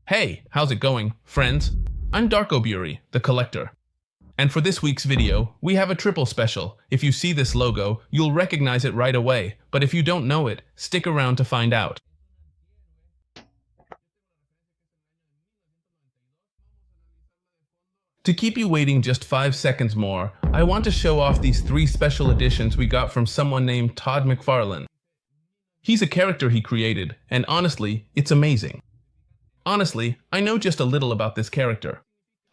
Hey, how's it going, friends? I'm Darkoburi, the Collector. And for this week's video, we have a triple special. If you see this logo, you'll recognize it right away, but if you don't know it, stick around to find out. To keep you waiting just 5 seconds more, I want to show off these 3 special editions we got from someone named Todd McFarlane. He's a character he created, and honestly, it's amazing. Honestly, I know just a little about this character.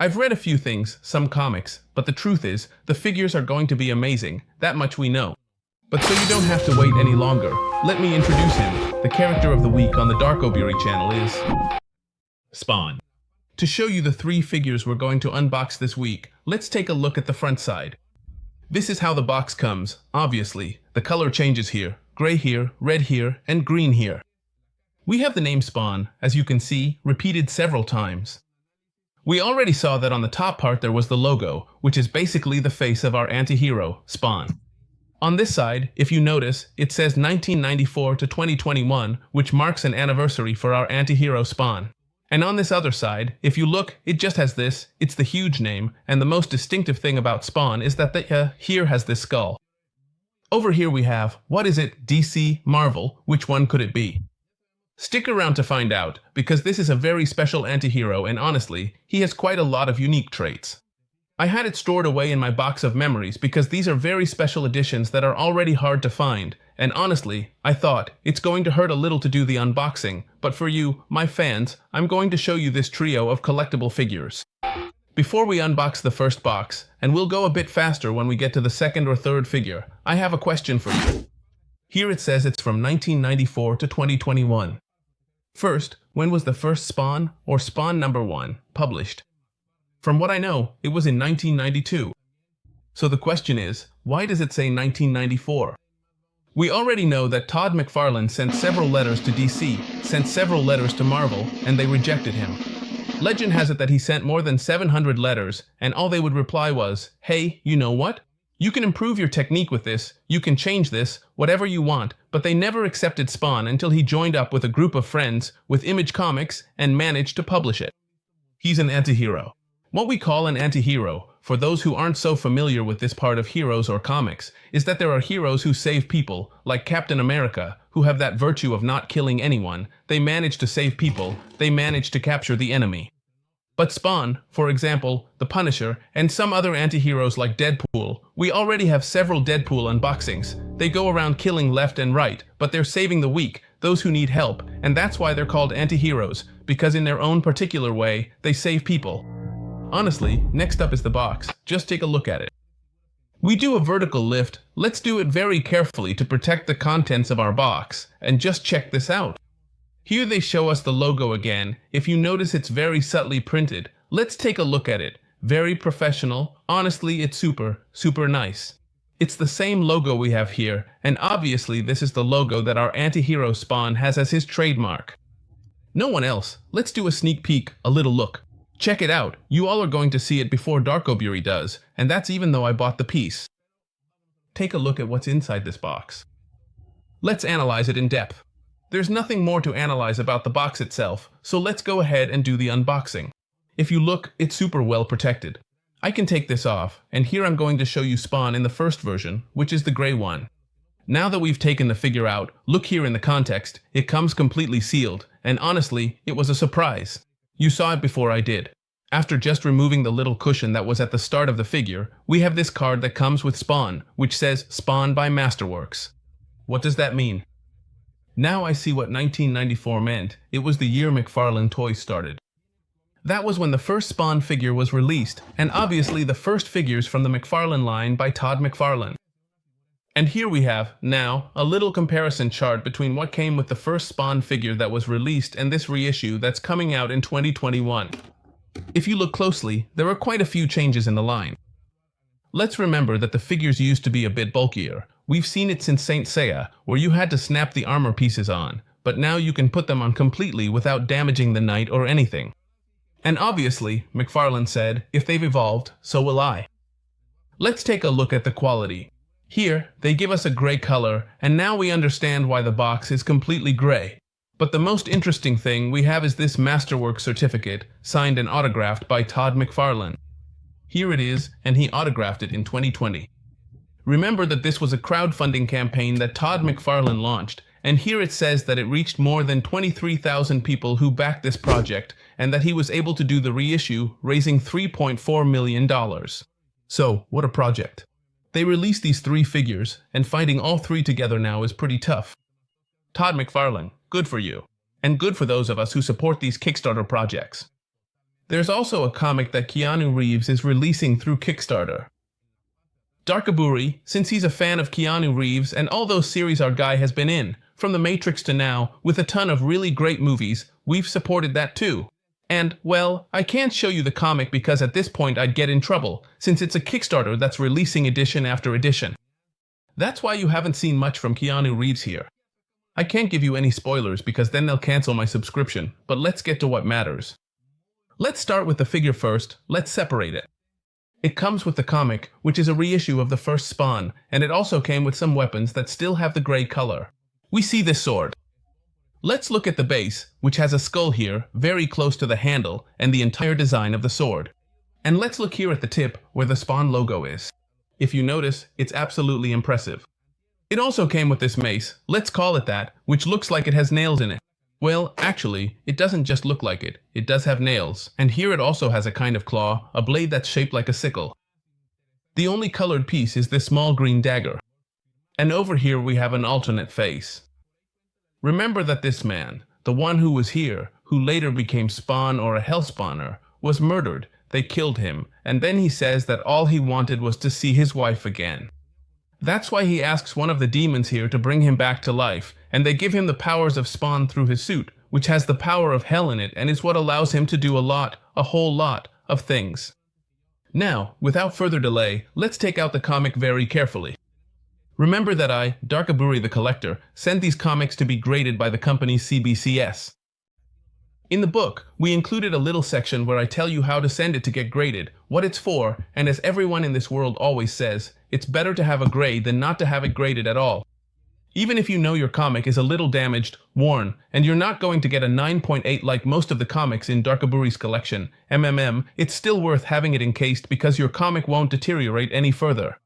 I've read a few things, some comics, but the truth is, the figures are going to be amazing, that much we know. But so you don't have to wait any longer, let me introduce him. The character of the week on the Darkoburi channel is Spawn. To show you the 3 figures we're going to unbox this week, let's take a look at the front side. This is how the box comes, obviously. The color changes here, gray here, red here, and green here. We have the name Spawn, as you can see, repeated several times. We already saw that on the top part there was the logo, which is basically the face of our anti-hero, Spawn. On this side, if you notice, it says 1994 to 2021, which marks an anniversary for our anti-hero Spawn. And on this other side, if you look, it just has this, it's the huge name, and the most distinctive thing about Spawn is that the here has this skull. Over here we have, what is it, DC, Marvel, which one could it be? Stick around to find out, because this is a very special anti-hero and honestly, he has quite a lot of unique traits. I had it stored away in my box of memories because these are very special editions that are already hard to find, and honestly, I thought, it's going to hurt a little to do the unboxing, but for you, my fans, I'm going to show you this trio of collectible figures. Before we unbox the first box, and we'll go a bit faster when we get to the second or third figure, I have a question for you. Here it says it's from 1994 to 2021. First, when was the first Spawn, or Spawn number 1, published? From what I know, it was in 1992. So the question is, why does it say 1994? We already know that Todd McFarlane sent several letters to DC, sent several letters to Marvel, and they rejected him. Legend has it that he sent more than 700 letters, and all they would reply was, hey, you know what? You can improve your technique with this, you can change this, whatever you want, but they never accepted Spawn until he joined up with a group of friends with Image Comics and managed to publish it. He's an anti-hero. What we call an anti-hero, for those who aren't so familiar with this part of heroes or comics, is that there are heroes who save people, like Captain America, who have that virtue of not killing anyone. They manage to save people, they manage to capture the enemy. But Spawn, for example, the Punisher, and some other anti-heroes like Deadpool, we already have several Deadpool unboxings. They go around killing left and right, but they're saving the weak, those who need help, and that's why they're called anti-heroes, because in their own particular way, they save people. Honestly, next up is the box. Just take a look at it. We do a vertical lift. Let's do it very carefully to protect the contents of our box, and just check this out. Here they show us the logo again. If you notice, it's very subtly printed. Let's take a look at it. Very professional. Honestly, it's super nice. It's the same logo we have here, and obviously this is the logo that our anti-hero Spawn has as his trademark. No one else. Let's do a sneak peek, a little look. Check it out. You all are going to see it before Darkoburi does, and that's even though I bought the piece. Take a look at what's inside this box. Let's analyze it in depth. There's nothing more to analyze about the box itself, so let's go ahead and do the unboxing. If you look, it's super well protected. I can take this off, and here I'm going to show you Spawn in the first version, which is the gray one. Now that we've taken the figure out, look here in the context, it comes completely sealed, and honestly, it was a surprise. You saw it before I did. After just removing the little cushion that was at the start of the figure, we have this card that comes with Spawn, which says Spawn by Masterworks. What does that mean? Now I see what 1994 meant. It was the year McFarlane Toys started. That was when the first Spawn figure was released, and obviously the first figures from the McFarlane line by Todd McFarlane. And here we have, now, a little comparison chart between what came with the first Spawn figure that was released and this reissue that's coming out in 2021. If you look closely, there are quite a few changes in the line. Let's remember that the figures used to be a bit bulkier. We've seen it since Saint Seiya, where you had to snap the armor pieces on, but now you can put them on completely without damaging the knight or anything. And obviously, McFarlane said, if they've evolved, so will I. Let's take a look at the quality. Here, they give us a gray color, and now we understand why the box is completely gray. But the most interesting thing we have is this masterwork certificate, signed and autographed by Todd McFarlane. Here it is, and he autographed it in 2020. Remember that this was a crowdfunding campaign that Todd McFarlane launched, and here it says that it reached more than 23,000 people who backed this project, and that he was able to do the reissue, raising $3.4 million. So, what a project. They released these three figures, and finding all three together now is pretty tough. Todd McFarlane, good for you. And good for those of us who support these Kickstarter projects. There's also a comic that Keanu Reeves is releasing through Kickstarter. Darkoburi, since he's a fan of Keanu Reeves and all those series our guy has been in, from The Matrix to now, with a ton of really great movies, we've supported that too. And, well, I can't show you the comic because at this point I'd get in trouble, since it's a Kickstarter that's releasing edition after edition. That's why you haven't seen much from Keanu Reeves here. I can't give you any spoilers because then they'll cancel my subscription, but let's get to what matters. Let's start with the figure first, let's separate it. It comes with the comic, which is a reissue of the first Spawn, and it also came with some weapons that still have the gray color. We see this sword. Let's look at the base, which has a skull here, very close to the handle, and the entire design of the sword. And let's look here at the tip, where the Spawn logo is. If you notice, it's absolutely impressive. It also came with this mace, let's call it that, which looks like it has nails in it. Well, actually, it doesn't just look like it, it does have nails, and here it also has a kind of claw, a blade that's shaped like a sickle. The only colored piece is this small green dagger. And over here we have an alternate face. Remember that this man, the one who was here, who later became Spawn or a Hellspawner, was murdered, they killed him, and then he says that all he wanted was to see his wife again. That's why he asks one of the demons here to bring him back to life, and they give him the powers of Spawn through his suit, which has the power of hell in it and is what allows him to do a whole lot, of things. Now, without further delay, let's take out the comic very carefully. Remember that I, Darkoburi the Collector, send these comics to be graded by the company CBCS. In the book, we included a little section where I tell you how to send it to get graded, what it's for, and as everyone in this world always says, it's better to have a grade than not to have it graded at all. Even if you know your comic is a little damaged, worn, and you're not going to get a 9.8 like most of the comics in Darkoburi's collection, it's still worth having it encased because your comic won't deteriorate any further.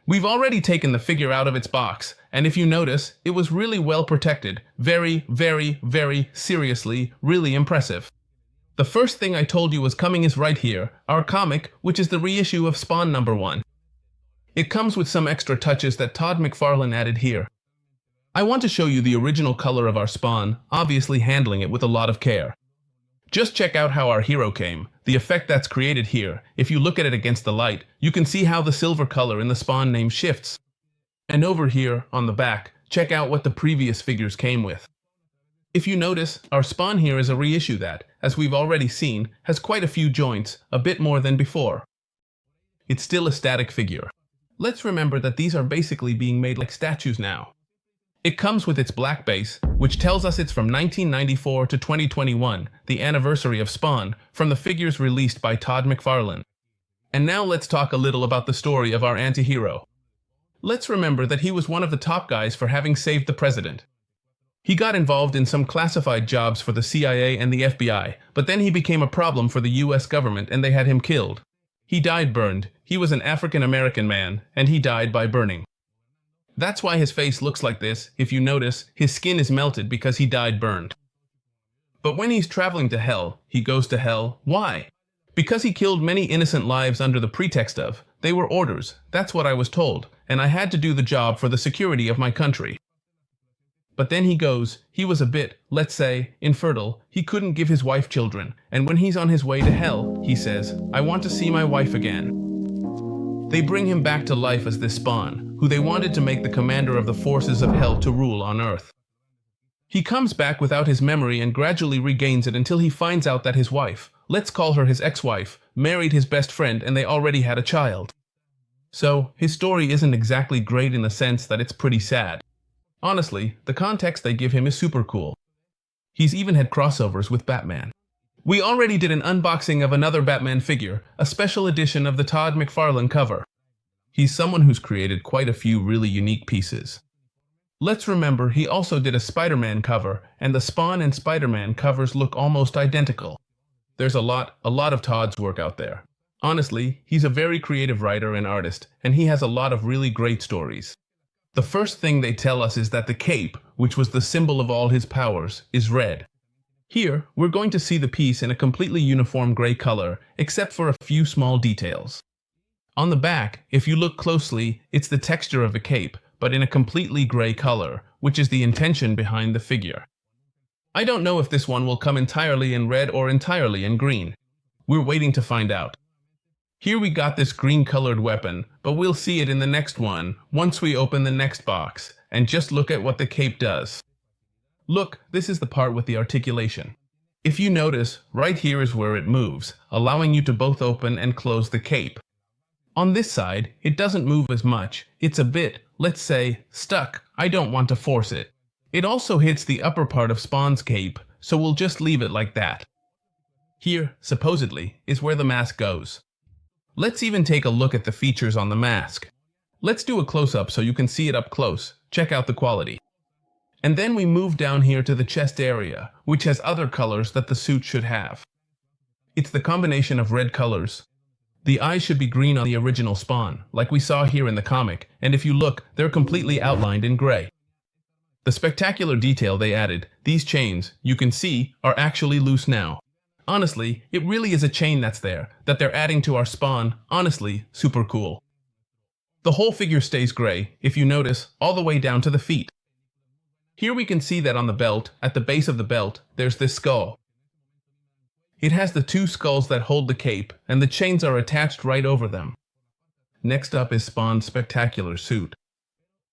We've already taken the figure out of its box, and if you notice, it was really well protected. Very, very, very, seriously, really impressive. The first thing I told you was coming is right here, our comic, which is the reissue of Spawn #1. It comes with some extra touches that Todd McFarlane added here. I want to show you the original color of our Spawn, obviously handling it with a lot of care. Just check out how our hero came, the effect that's created here. If you look at it against the light, you can see how the silver color in the Spawn name shifts. And over here, on the back, check out what the previous figures came with. If you notice, our Spawn here is a reissue that, as we've already seen, has quite a few joints, a bit more than before. It's still a static figure. Let's remember that these are basically being made like statues now. It comes with its black base, which tells us it's from 1994 to 2021, the anniversary of Spawn, from the figures released by Todd McFarlane. And now let's talk a little about the story of our anti-hero. Let's remember that he was one of the top guys for having saved the president. He got involved in some classified jobs for the CIA and the FBI, but then he became a problem for the US government and they had him killed. He died burned. He was an African-American man, and he died by burning. That's why his face looks like this. If you notice, his skin is melted because he died burned. But when he's traveling to hell, he goes to hell. Why? Because he killed many innocent lives under the pretext of, they were orders, that's what I was told, and I had to do the job for the security of my country. But then he goes, he was a bit, let's say, infertile, he couldn't give his wife children, and when he's on his way to hell, he says, I want to see my wife again. They bring him back to life as this Spawn, who they wanted to make the commander of the forces of hell to rule on Earth. He comes back without his memory and gradually regains it until he finds out that his wife, let's call her his ex-wife, married his best friend and they already had a child. So, his story isn't exactly great in the sense that it's pretty sad. Honestly, the context they give him is super cool. He's even had crossovers with Batman. We already did an unboxing of another Batman figure, a special edition of the Todd McFarlane cover. He's someone who's created quite a few really unique pieces. Let's remember he also did a Spider-Man cover, and the Spawn and Spider-Man covers look almost identical. There's a lot of Todd's work out there. Honestly, he's a very creative writer and artist, and he has a lot of really great stories. The first thing they tell us is that the cape, which was the symbol of all his powers, is red. Here, we're going to see the piece in a completely uniform gray color, except for a few small details. On the back, if you look closely, it's the texture of a cape, but in a completely gray color, which is the intention behind the figure. I don't know if this one will come entirely in red or entirely in green. We're waiting to find out. Here we got this green-colored weapon, but we'll see it in the next one, once we open the next box, and just look at what the cape does. Look, this is the part with the articulation. If you notice, right here is where it moves, allowing you to both open and close the cape. On this side, it doesn't move as much. It's a bit, let's say, stuck. I don't want to force it. It also hits the upper part of Spawn's cape, so we'll just leave it like that. Here, supposedly, is where the mask goes. Let's even take a look at the features on the mask. Let's do a close-up so you can see it up close. Check out the quality. And then we move down here to the chest area, which has other colors that the suit should have. It's the combination of red colors. The eyes should be green on the original Spawn, like we saw here in the comic, and if you look, they're completely outlined in gray. The spectacular detail they added, these chains, you can see, are actually loose now. Honestly, it really is a chain that's there, that they're adding to our Spawn. Honestly, super cool. The whole figure stays gray, if you notice, all the way down to the feet. Here we can see that on the belt, at the base of the belt, there's this skull. It has the two skulls that hold the cape, and the chains are attached right over them. Next up is Spawn's spectacular suit.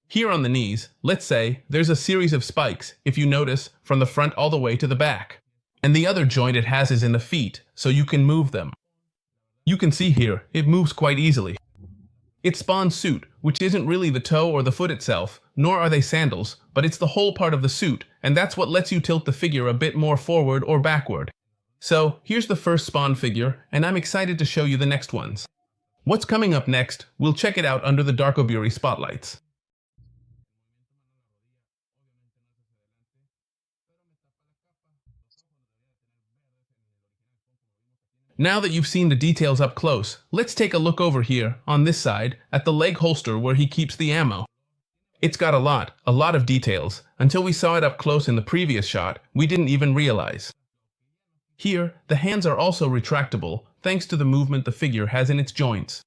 Here on the knees, let's say, there's a series of spikes, if you notice, from the front all the way to the back. And the other joint it has is in the feet, so you can move them. You can see here, it moves quite easily. It's Spawn's suit, which isn't really the toe or the foot itself, nor are they sandals, but it's the whole part of the suit, and that's what lets you tilt the figure a bit more forward or backward. So, here's the first Spawn figure, and I'm excited to show you the next ones. What's coming up next, we'll check it out under the Darkoburi spotlights. Now that you've seen the details up close, let's take a look over here, on this side, at the leg holster where he keeps the ammo. It's got a lot of details. Until we saw it up close in the previous shot, we didn't even realize. Here, the hands are also retractable, thanks to the movement the figure has in its joints.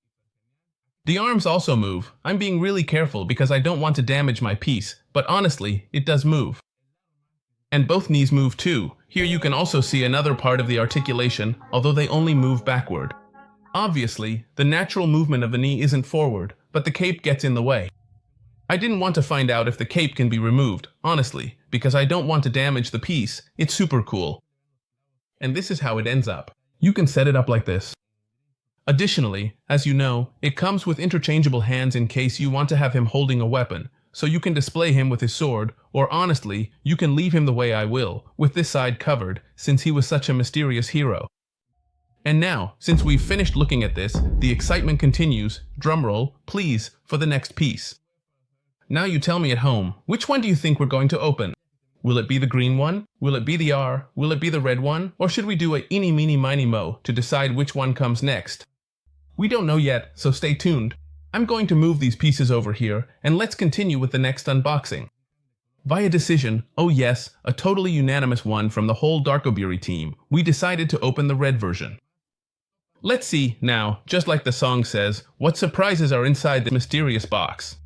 The arms also move. I'm being really careful because I don't want to damage my piece, but honestly, it does move. And both knees move too. Here you can also see another part of the articulation, although they only move backward. Obviously, the natural movement of the knee isn't forward, but the cape gets in the way. I didn't want to find out if the cape can be removed, honestly, because I don't want to damage the piece. It's super cool. And this is how it ends up. You can set it up like this. Additionally, as you know, it comes with interchangeable hands in case you want to have him holding a weapon, so you can display him with his sword, or honestly, you can leave him the way I will, with this side covered, since he was such a mysterious hero. And now, since we've finished looking at this, the excitement continues. Drumroll, please, for the next piece. Now you tell me at home, which one do you think we're going to open? Will it be the green one? Will it be the R? Will it be the red one? Or should we do a eeny meeny miny mo to decide which one comes next? We don't know yet, so stay tuned. I'm going to move these pieces over here, and let's continue with the next unboxing. Via decision, oh yes, a totally unanimous one from the whole Darkoburi team, we decided to open the red version. Let's see, now, just like the song says, what surprises are inside this mysterious box.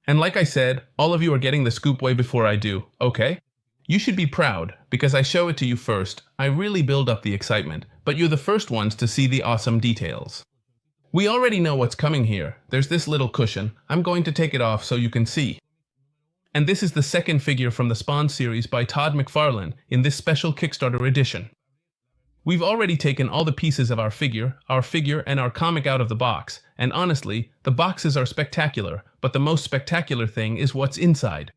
And like I said, all of you are getting the scoop way before I do, okay? You should be proud, because I show it to you first. I really build up the excitement, but you're the first ones to see the awesome details. We already know what's coming here. There's this little cushion. I'm going to take it off so you can see. And this is the second figure from the Spawn series by Todd McFarlane in this special Kickstarter edition. We've already taken all the pieces of our figure and our comic out of the box, and honestly, the boxes are spectacular, but the most spectacular thing is what's inside.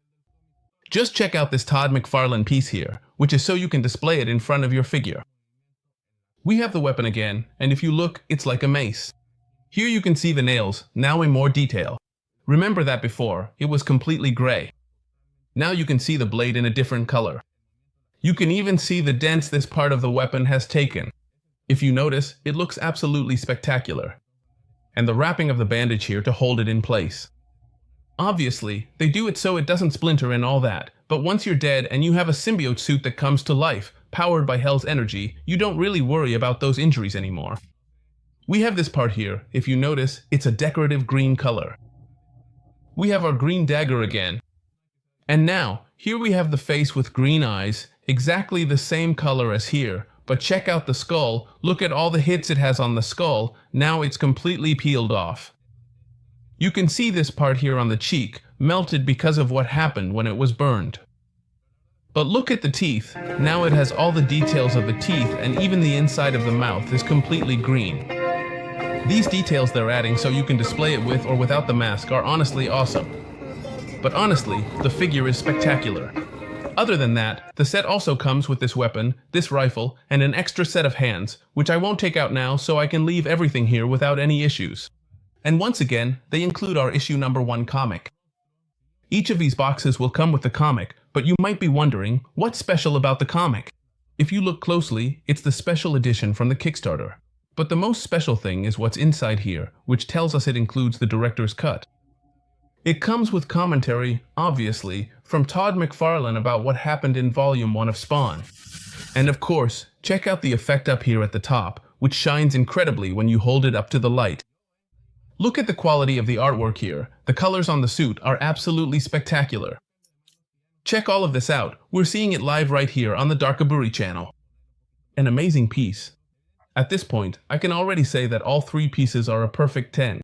Just check out this Todd McFarlane piece here, which is so you can display it in front of your figure. We have the weapon again, and if you look, it's like a mace. Here you can see the nails, now in more detail. Remember that before, it was completely gray. Now you can see the blade in a different color. You can even see the dents this part of the weapon has taken. If you notice, it looks absolutely spectacular. And the wrapping of the bandage here to hold it in place. Obviously, they do it so it doesn't splinter and all that, but once you're dead and you have a symbiote suit that comes to life, powered by Hell's energy, you don't really worry about those injuries anymore. We have this part here. If you notice, it's a decorative green color. We have our green dagger again. And now, here we have the face with green eyes, exactly the same color as here, but check out the skull, look at all the hits it has on the skull, now it's completely peeled off. You can see this part here on the cheek, melted because of what happened when it was burned. But look at the teeth, now it has all the details of the teeth and even the inside of the mouth is completely green. These details they're adding so you can display it with or without the mask are honestly awesome. But honestly, the figure is spectacular. Other than that, the set also comes with this weapon, this rifle, and an extra set of hands, which I won't take out now so I can leave everything here without any issues. And once again, they include our issue number 1 comic. Each of these boxes will come with the comic, but you might be wondering, what's special about the comic? If you look closely, it's the special edition from the Kickstarter. But the most special thing is what's inside here, which tells us it includes the director's cut. It comes with commentary, obviously, from Todd McFarlane about what happened in Volume 1 of Spawn. And of course, check out the effect up here at the top, which shines incredibly when you hold it up to the light. Look at the quality of the artwork here. The colors on the suit are absolutely spectacular. Check all of this out. We're seeing it live right here on the Darkoburi channel. An amazing piece. At this point, I can already say that all 3 pieces are a perfect 10.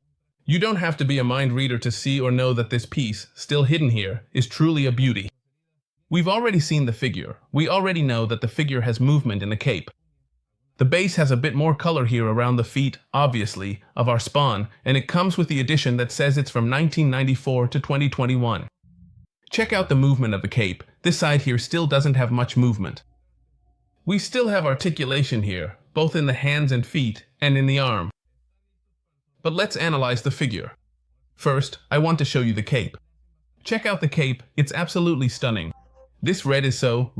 You don't have to be a mind reader to see or know that this piece, still hidden here, is truly a beauty. We've already seen the figure. We already know that the figure has movement in the cape. The base has a bit more color here around the feet, obviously, of our Spawn, and it comes with the edition that says it's from 1994 to 2021. Check out the movement of the cape. This side here still doesn't have much movement. We still have articulation here, both in the hands and feet, and in the arm. But let's analyze the figure. First, I want to show you the cape. Check out the cape, it's absolutely stunning. This red is so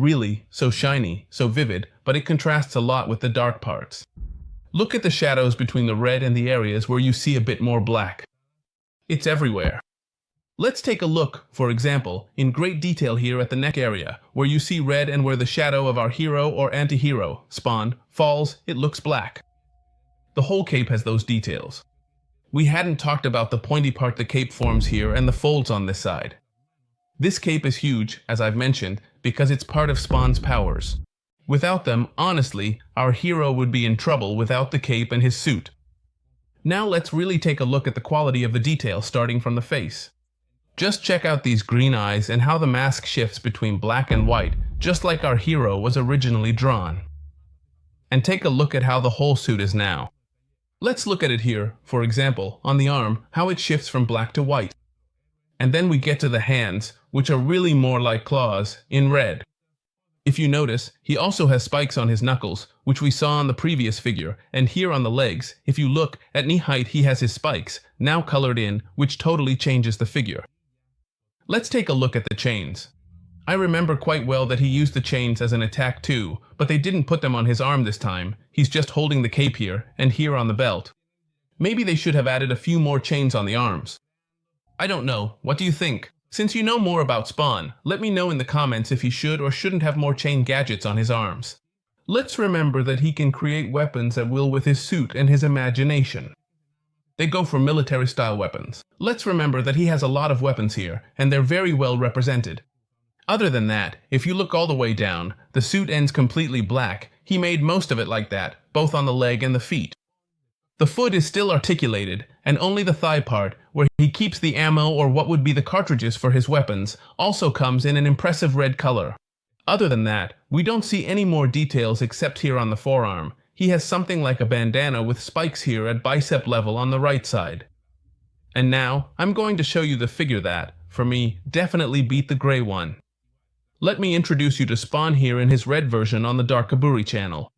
shiny, so vivid, but it contrasts a lot with the dark parts. Look at the shadows between the red and the areas where you see a bit more black. It's everywhere. Let's take a look, for example, in great detail here at the neck area, where you see red and where the shadow of our hero or anti-hero, Spawn, falls, it looks black. The whole cape has those details. We hadn't talked about the pointy part the cape forms here and the folds on this side. This cape is huge, as I've mentioned, because it's part of Spawn's powers. Without them, honestly, our hero would be in trouble without the cape and his suit. Now let's really take a look at the quality of the detail starting from the face. Just check out these green eyes and how the mask shifts between black and white, just like our hero was originally drawn. And take a look at how the whole suit is now. Let's look at it here, for example, on the arm, how it shifts from black to white. And then we get to the hands, which are really more like claws, in red. If you notice, he also has spikes on his knuckles, which we saw on the previous figure, and here on the legs, if you look, at knee height he has his spikes, now colored in, which totally changes the figure. Let's take a look at the chains. I remember quite well that he used the chains as an attack too, but they didn't put them on his arm this time. He's just holding the cape here, and here on the belt. Maybe they should have added a few more chains on the arms. I don't know, what do you think? Since you know more about Spawn, let me know in the comments if he should or shouldn't have more chain gadgets on his arms. Let's remember that he can create weapons at will with his suit and his imagination. They go for military-style weapons. Let's remember that he has a lot of weapons here, and they're very well represented. Other than that, if you look all the way down, the suit ends completely black. He made most of it like that, both on the leg and the feet. The foot is still articulated, and only the thigh part, where he keeps the ammo or what would be the cartridges for his weapons, also comes in an impressive red color. Other than that, we don't see any more details except here on the forearm. He has something like a bandana with spikes here at bicep level on the right side. And now, I'm going to show you the figure that, for me, definitely beat the gray one. Let me introduce you to Spawn here in his red version on the Darkoburi channel.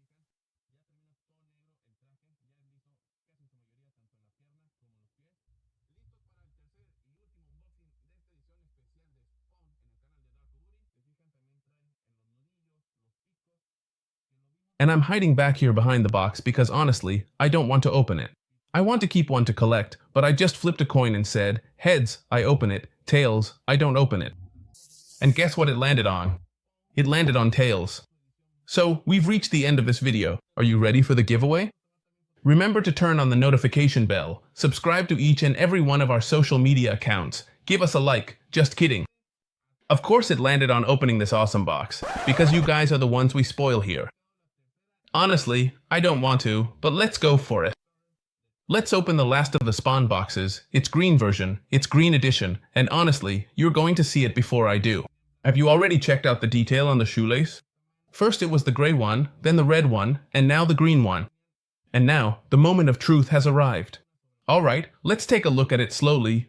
And I'm hiding back here behind the box because honestly, I don't want to open it. I want to keep one to collect, but I just flipped a coin and said, heads, I open it, tails, I don't open it. And guess what it landed on? It landed on tails. So, we've reached the end of this video. Are you ready for the giveaway? Remember to turn on the notification bell, subscribe to each and every one of our social media accounts, give us a like, just kidding. Of course it landed on opening this awesome box, because you guys are the ones we spoil here. Honestly, I don't want to, but let's go for it. Let's open the last of the spawn boxes. It's green version, it's green edition, and honestly, you're going to see it before I do. Have you already checked out the detail on the shoelace? First it was the gray one, then the red one, and now the green one. And now, the moment of truth has arrived. Alright, let's take a look at it slowly,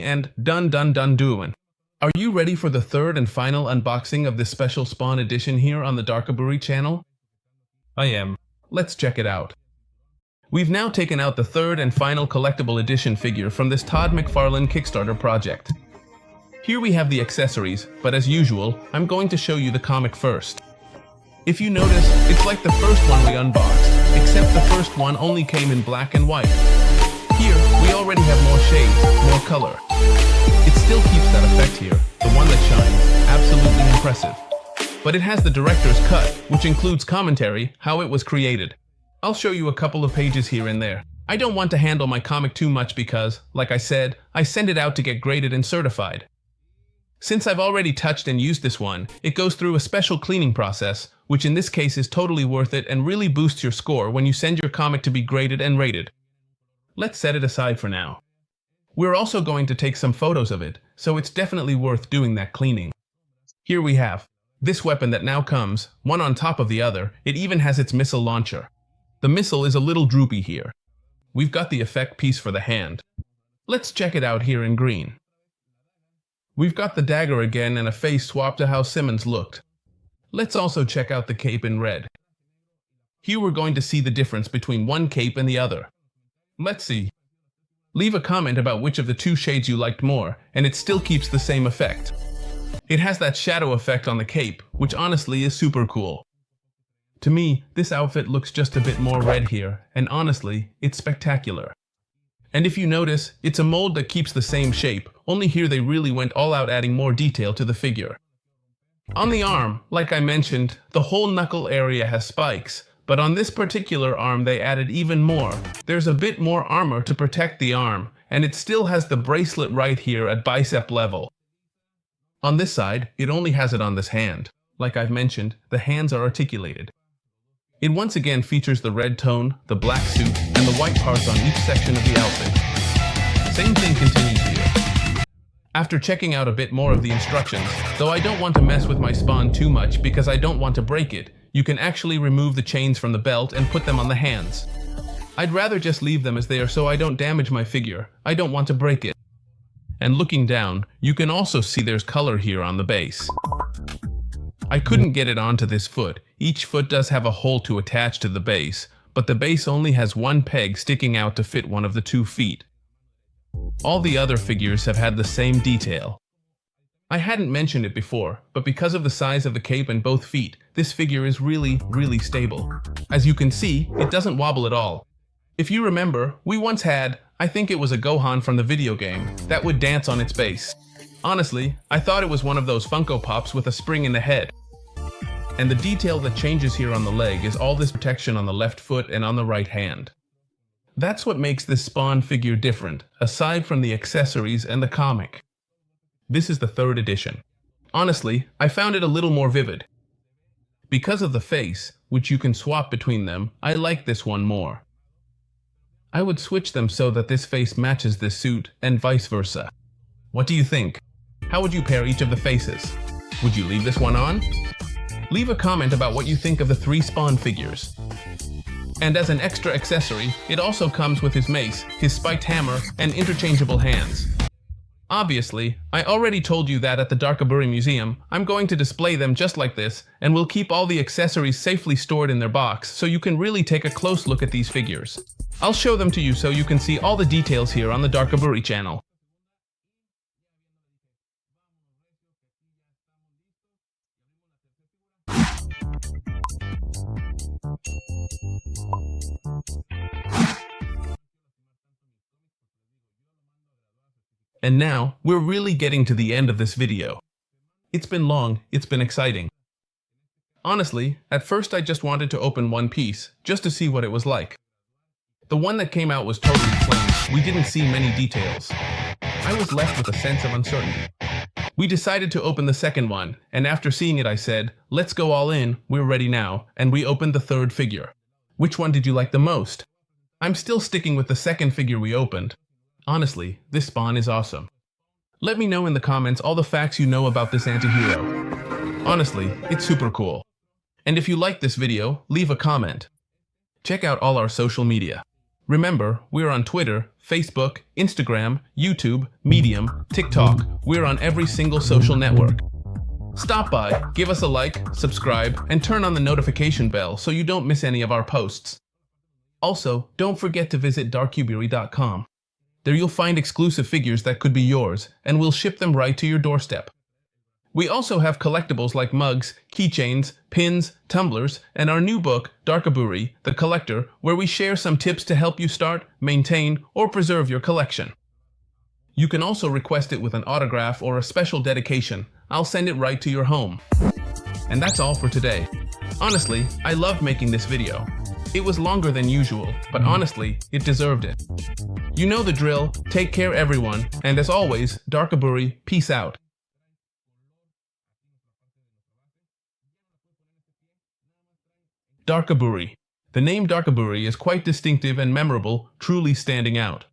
and done doing. Are you ready for the third and final unboxing of this special spawn edition here on the Darkoburi channel? I am. Let's check it out. We've now taken out the third and final collectible edition figure from this Todd McFarlane Kickstarter project. Here we have the accessories, but as usual, I'm going to show you the comic first. If you notice, it's like the first one we unboxed, except the first one only came in black and white. Here, we already have more shades, more color. It still keeps that effect here, the one that shines, absolutely impressive. But it has the director's cut, which includes commentary, how it was created. I'll show you a couple of pages here and there. I don't want to handle my comic too much because, like I said, I send it out to get graded and certified. Since I've already touched and used this one, it goes through a special cleaning process, which in this case is totally worth it and really boosts your score when you send your comic to be graded and rated. Let's set it aside for now. We're also going to take some photos of it, so it's definitely worth doing that cleaning. Here we have this weapon that now comes, one on top of the other. It even has its missile launcher. The missile is a little droopy here. We've got the effect piece for the hand. Let's check it out here in green. We've got the dagger again and a face swap to how Simmons looked. Let's also check out the cape in red. Here we're going to see the difference between one cape and the other. Let's see. Leave a comment about which of the two shades you liked more, and it still keeps the same effect. It has that shadow effect on the cape, which honestly is super cool. To me, this outfit looks just a bit more red here, and honestly, it's spectacular. And if you notice, it's a mold that keeps the same shape, only here they really went all out adding more detail to the figure. On the arm, like I mentioned, the whole knuckle area has spikes, but on this particular arm they added even more. There's a bit more armor to protect the arm, and it still has the bracelet right here at bicep level. On this side, it only has it on this hand. Like I've mentioned, the hands are articulated. It once again features the red tone, the black suit, and the white parts on each section of the outfit. Same thing continues here. After checking out a bit more of the instructions, though I don't want to mess with my spawn too much because I don't want to break it, you can actually remove the chains from the belt and put them on the hands. I'd rather just leave them as they are so I don't damage my figure. I don't want to break it. And looking down, you can also see there's color here on the base. I couldn't get it onto this foot. Each foot does have a hole to attach to the base, but the base only has one peg sticking out to fit one of the 2 feet. All the other figures have had the same detail. I hadn't mentioned it before, but because of the size of the cape and both feet, this figure is really stable. As you can see, it doesn't wobble at all. If you remember, we once had, I think it was a Gohan from the video game, that would dance on its base. Honestly, I thought it was one of those Funko Pops with a spring in the head. And the detail that changes here on the leg is all this protection on the left foot and on the right hand. That's what makes this Spawn figure different, aside from the accessories and the comic. This is the 3rd edition. Honestly, I found it a little more vivid. Because of the face, which you can swap between them, I like this one more. I would switch them so that this face matches this suit, and vice versa. What do you think? How would you pair each of the faces? Would you leave this one on? Leave a comment about what you think of the 3 Spawn figures. And as an extra accessory, it also comes with his mace, his spiked hammer, and interchangeable hands. Obviously, I already told you that at the Darkoburi Museum, I'm going to display them just like this, and we'll keep all the accessories safely stored in their box so you can really take a close look at these figures. I'll show them to you so you can see all the details here on the Darkoburi channel. And now, we're really getting to the end of this video. It's been long, it's been exciting. Honestly, at first I just wanted to open one piece, just to see what it was like. The one that came out was totally plain, we didn't see many details. I was left with a sense of uncertainty. We decided to open the second one, and after seeing it I said, let's go all in, we're ready now, and we opened the third figure. Which one did you like the most? I'm still sticking with the second figure we opened. Honestly, this spawn is awesome. Let me know in the comments all the facts you know about this anti-hero. Honestly, it's super cool. And if you like this video, leave a comment. Check out all our social media. Remember, we're on Twitter, Facebook, Instagram, YouTube, Medium, TikTok. We're on every single social network. Stop by, give us a like, subscribe, and turn on the notification bell so you don't miss any of our posts. Also, don't forget to visit darkoburi.com. There you'll find exclusive figures that could be yours, and we'll ship them right to your doorstep. We also have collectibles like mugs, keychains, pins, tumblers, and our new book, Darkoburi the Collector, where we share some tips to help you start, maintain, or preserve your collection. You can also request it with an autograph or a special dedication. I'll send it right to your home. And that's all for today. Honestly, I loved making this video. It was longer than usual, but honestly, it deserved it. You know the drill, take care everyone, and as always, Darkoburi, peace out. Darkoburi. The name Darkoburi is quite distinctive and memorable, truly standing out.